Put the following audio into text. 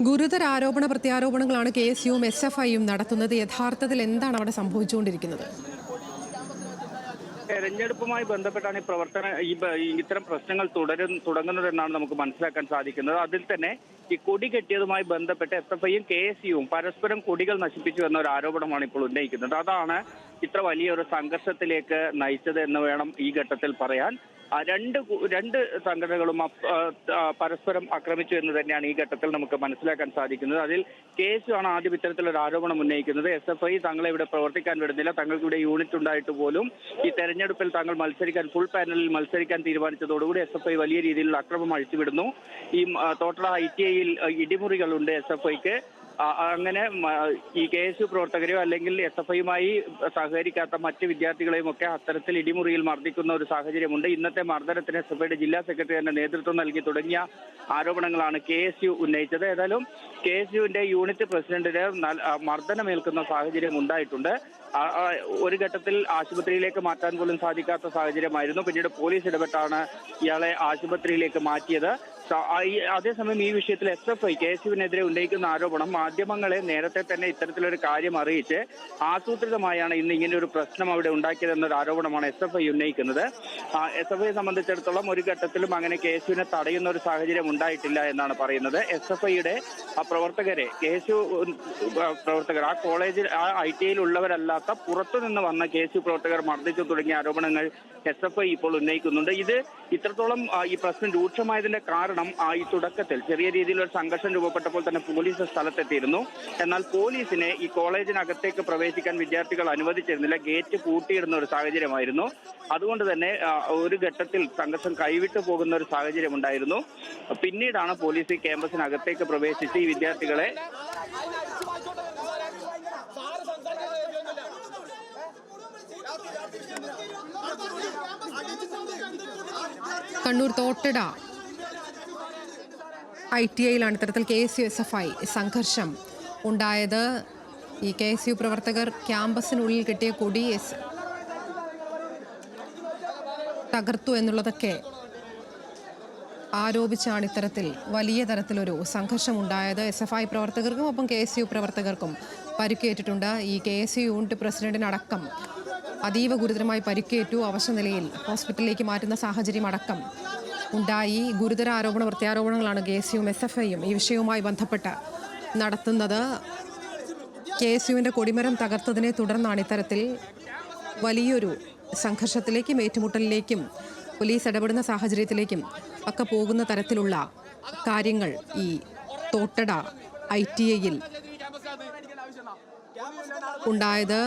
ഗുരുതര ആരോപണ പ്രത്യാരോപണങ്ങളാണ് KSUവും SFIയും നടത്തുന്നത്. യഥാർത്ഥത്തിൽ എന്താണ് അവിടെ സംഭവിച്ചുകൊണ്ടിരിക്കുന്നത്? തെരഞ്ഞെടുപ്പുമായി ബന്ധപ്പെട്ടാണ് ഇത്തരം പ്രശ്നങ്ങൾ തുടങ്ങുന്നതെന്നാണ് നമുക്ക് മനസ്സിലാക്കാൻ സാധിക്കുന്നത്. അതിൽ തന്നെ ഈ കൊടി കെട്ടിയതുമായി ബന്ധപ്പെട്ട് SFIയും KSUവും പരസ്പരം കൊടികൾ നശിപ്പിച്ചു എന്ന ഒരു ആരോപണമാണ് ഇപ്പോൾ ഉന്നയിക്കുന്നത്. അതാണ് ഇത്ര വലിയൊരു സംഘർഷത്തിലേക്ക് നയിച്ചത് എന്ന് വേണം ഈ ഘട്ടത്തിൽ പറയാൻ. രണ്ട് സംഘടനകളും പരസ്പരം ആക്രമിച്ചു എന്ന് തന്നെയാണ് ഈ ഘട്ടത്തിൽ നമുക്ക് മനസ്സിലാക്കാൻ സാധിക്കുന്നത്. അതിൽ KSU ആണ് ആദ്യം ഇത്തരത്തിലൊരു ആരോപണം ഉന്നയിക്കുന്നത്. SFI തങ്ങളെ ഇവിടെ പ്രവർത്തിക്കാൻ വിടുന്നില്ല, തങ്ങൾക്ക് ഇവിടെ യൂണിറ്റ് ഉണ്ടായിട്ട് പോലും ഈ തെരഞ്ഞെടുപ്പിൽ താങ്കൾ ഫുൾ പാനലിൽ മത്സരിക്കാൻ തീരുമാനിച്ചതോടുകൂടി SFI വലിയ രീതിയിലുള്ള അക്രമം അഴിച്ചുവിടുന്നു. ഈ തോട്ടട ITIയിൽ ഇടിമുറികളുണ്ട് SFIക്ക്. അങ്ങനെ ഈ KSU പ്രവർത്തകരെയോ അല്ലെങ്കിൽ SFIയുമായി സഹകരിക്കാത്ത മറ്റ് വിദ്യാർത്ഥികളെയും ഒക്കെ അത്തരത്തിൽ ഇടിമുറിയിൽ മർദ്ദിക്കുന്ന ഒരു സാഹചര്യമുണ്ട്. ഇന്നത്തെ മർദ്ദനത്തിന് SFIയുടെ ജില്ലാ സെക്രട്ടറി തന്നെ നേതൃത്വം നൽകി തുടങ്ങിയ ആരോപണങ്ങളാണ് KSU ഉന്നയിച്ചത്. ഏതായാലും KSUവിന്റെ യൂണിറ്റ് പ്രസിഡന്റിന് മർദ്ദനമേൽക്കുന്ന സാഹചര്യം ഉണ്ടായിട്ടുണ്ട്. ഒരു ഘട്ടത്തിൽ ആശുപത്രിയിലേക്ക് മാറ്റാൻ പോലും സാധിക്കാത്ത സാഹചര്യമായിരുന്നു. പിന്നീട് പോലീസ് ഇടപെട്ടാണ് ഇയാളെ ആശുപത്രിയിലേക്ക് മാറ്റിയത്. അതേസമയം ഈ വിഷയത്തിൽ SFI KSUവിനെതിരെ ഉന്നയിക്കുന്ന ആരോപണം മാധ്യമങ്ങളെ നേരത്തെ തന്നെ ഇത്തരത്തിലൊരു കാര്യം അറിയിച്ച് ആസൂത്രിതമായാണ് ഇന്ന് ഇങ്ങനെ ഒരു പ്രശ്നം അവിടെ ഉണ്ടാക്കിയതെന്നൊരു ആരോപണമാണ് SFI ഉന്നയിക്കുന്നത്. SFIയെ സംബന്ധിച്ചിടത്തോളം ഒരു ഘട്ടത്തിലും അങ്ങനെ KSUവിനെ തടയുന്ന ഒരു സാഹചര്യം ഉണ്ടായിട്ടില്ല എന്നാണ് പറയുന്നത്. SFIയുടെ പ്രവർത്തകരെ KSU പ്രവർത്തകർ ആ കോളേജിൽ ITIയിൽ ഉള്ളവരല്ലാത്ത പുറത്തുനിന്ന് വന്ന KSU പ്രവർത്തകർ മർദ്ദിച്ചു തുടങ്ങിയ ആരോപണങ്ങൾ SFI ഇപ്പോൾ ഉന്നയിക്കുന്നുണ്ട്. ഇത് ഇത്രത്തോളം ഈ പ്രശ്നം രൂക്ഷമായതിന്റെ കാരണം ഈ തുടക്കത്തിൽ ചെറിയ രീതിയിലൊരു സംഘർഷം രൂപപ്പെട്ടപ്പോൾ തന്നെ പോലീസ് സ്ഥലത്തെത്തിയിരുന്നു. എന്നാൽ പോലീസിനെ ഈ കോളേജിനകത്തേക്ക് പ്രവേശിക്കാൻ വിദ്യാർത്ഥികൾ അനുവദിച്ചിരുന്നില്ല. ഗേറ്റ് പൂട്ടിയിടുന്ന ഒരു സാഹചര്യമായിരുന്നു. അതുകൊണ്ട് തന്നെ ഒരു ഘട്ടത്തിൽ സംഘർഷം കൈവിട്ടു പോകുന്ന ഒരു സാഹചര്യം ഉണ്ടായിരുന്നു. പിന്നീടാണ് പോലീസ് ഈ ക്യാമ്പസിനകത്തേക്ക് പ്രവേശിച്ച് ഈ വിദ്യാർത്ഥികളെ കണ്ണൂർ തോട്ടട ITIയിലാണ് ഇത്തരത്തിൽ KSU SFI സംഘർഷം ഉണ്ടായത്. ഈ KSU പ്രവർത്തകർ ക്യാമ്പസിനുള്ളിൽ കെട്ടിയ കൊടി തകർത്തു എന്നുള്ളതൊക്കെ ആരോപിച്ചാണ് ഇത്തരത്തിൽ വലിയ തരത്തിലൊരു സംഘർഷം ഉണ്ടായത്. SFI പ്രവർത്തകർക്കും ഒപ്പം KSU പ്രവർത്തകർക്കും പരിക്കേറ്റിട്ടുണ്ട്. ഈ KSU യൂണിറ്റ് പ്രസിഡന്റിനടക്കം അതീവ ഗുരുതരമായി പരിക്കേറ്റു. അവശ നിലയിൽ ഹോസ്പിറ്റലിലേക്ക് മാറ്റുന്ന സാഹചര്യം അടക്കം ഉണ്ടായി. ഗുരുതര ആരോപണ പ്രത്യാരോപണങ്ങളാണ് KSUവും SFIയും ഈ വിഷയവുമായി ബന്ധപ്പെട്ട് നടത്തുന്നത്. KSUവിൻ്റെ കൊടിമരം തകർത്തതിനെ തുടർന്നാണ് ഇത്തരത്തിൽ വലിയൊരു സംഘർഷത്തിലേക്കും ഏറ്റുമുട്ടലിലേക്കും പോലീസ് ഇടപെടുന്ന സാഹചര്യത്തിലേക്കും ഒക്കെ പോകുന്ന തരത്തിലുള്ള കാര്യങ്ങൾ ഈ തോട്ടട ITIയിൽ ഉണ്ടായത്.